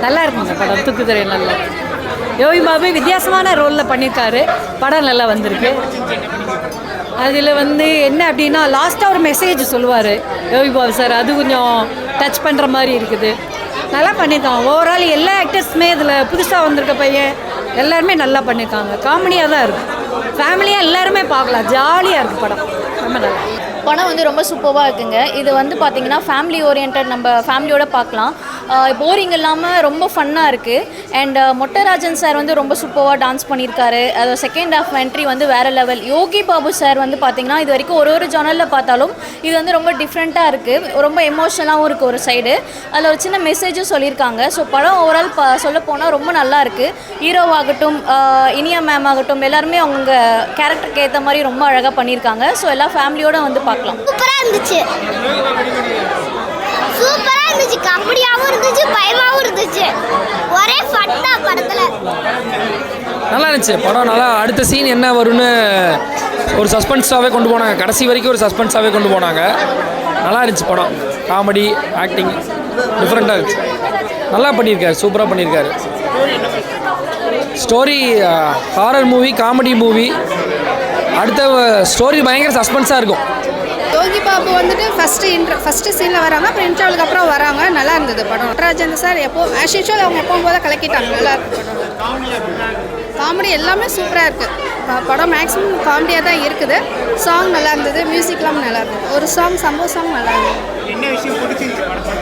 நல்லா இருக்குங்க படம். தூக்குதுறை நல்லா. யோகி பாபு வித்தியாசமான ரோலில் பண்ணியிருக்காரு. படம் நல்லா வந்திருக்கு. அதில் என்ன அப்படின்னா லாஸ்ட்டாக ஒரு மெசேஜ் சொல்லுவார் யோகி பாபு சார். அது கொஞ்சம் டச் பண்ணுற மாதிரி இருக்குது. நல்லா பண்ணியிருக்காங்க. ஓவரால் எல்லா ஆக்டர்ஸுமே இதில் புதுசாக வந்திருக்க பையன் எல்லாருமே நல்லா பண்ணியிருக்காங்க. காமெடியாக தான் இருக்குது. ஃபேமிலியாக எல்லாருமே பார்க்கலாம். ஜாலியாக இருக்குது படம். ரொம்ப நல்லா. படம் ரொம்ப சூப்பராக இருக்குங்க. இது பார்த்திங்கன்னா ஃபேமிலி ஓரியன்ட், நம்ம ஃபேமிலியோட பார்க்கலாம். போரிங் இல்லாமல் ரொம்ப ஃபன்னாக இருக்குது. அண்ட் மொட்டராஜன் சார் ரொம்ப சூப்பராக டான்ஸ் பண்ணியிருக்காரு. அது செகண்ட் ஹாஃப் என்ட்ரி வேறு லெவல். யோகி பாபு சார் பார்த்திங்கன்னா இது வரைக்கும் ஒரு ஜானலில் பார்த்தாலும் இது ரொம்ப டிஃப்ரெண்ட்டாக இருக்குது. ரொம்ப எமோஷனலாகவும் இருக்குது ஒரு சைடு. அதில் ஒரு சின்ன மெசேஜும் சொல்லியிருக்காங்க. ஸோ படம் ஓவரால் சொல்லப்போனால் ரொம்ப நல்லா இருக்குது. ஹீரோவாகட்டும், இனியா மேம் ஆகட்டும், எல்லாருமே அவங்க கேரக்டருக்கு ஏற்ற மாதிரி ரொம்ப அழகாக பண்ணியிருக்காங்க. ஸோ எல்லா ஃபேமிலியோடு பார்க்கலாம். சூப்பராக இருந்துச்சு. சூப்பராக இருந்துச்சு. காமெடியாகவும் இருந்துச்சு, பயமாகவும் இருந்துச்சு. ஒரே ஃபன்னா படத்தில். நல்லா இருந்துச்சு படம். நல்லா அடுத்த சீன் என்ன வரும்னு ஒரு சஸ்பென்ஸாகவே கொண்டு போனாங்க. கடைசி வரைக்கும் ஒரு சஸ்பென்ஸாகவே கொண்டு போனாங்க. நல்லா இருந்துச்சு படம். காமெடி, ஆக்டிங் டிஃப்ரெண்ட்டாக இருந்துச்சு. நல்லா பண்ணியிருக்காரு. சூப்பராக பண்ணியிருக்காரு. Story horror movie, comedy movie. அடுத்த ஸ்டோரி பயங்கர சஸ்பென்ஸாக இருக்கும். யோகி பாபு ஃபஸ்ட்டு சீனில் வராங்க, அப்புறம் இன்டர்வலுக்கு அப்புறம் வராங்க. நல்லா இருந்தது படம். நடராஜன் சார் ஆஸ் யூஷுவல் அவங்க எப்பவும் போல கலக்கிட்டாங்க. நல்லா இருக்கு படம். காமெடி எல்லாமே சூப்பராக இருக்குது. படம் மேக்ஸிமம் காமெடியாக தான் இருக்குது. சாங் நல்லா இருந்தது. மியூசிக்லாம் நல்லா இருந்தது. ஒரு சாங் சம்பவ சாங் நல்லா இருந்தது. என்ன விஷயம் பிடிச்சிருந்துச்சு?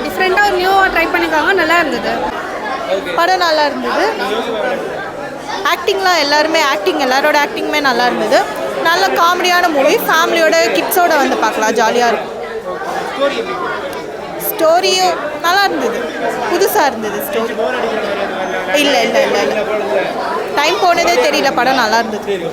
டிஃப்ரெண்ட்டாக ஒரு நியூவாக ட்ரை பண்ணியிருக்காங்க. நல்லா இருந்தது படம். நல்லா இருந்தது. ஆக்டிங்லாம் எல்லாரோட ஆக்டிங்குமே நல்லா இருந்தது. நல்ல காமெடியான மூவி. ஃபேமிலியோட கிட்ஸோட பார்க்கலாம். ஜாலியாக இருக்கும். ஸ்டோரியும் நல்லா இருந்தது. புதுசாக இருந்தது ஸ்டோரி. இல்லை டைம் போனதே தெரியல. படம் நல்லா இருந்தது.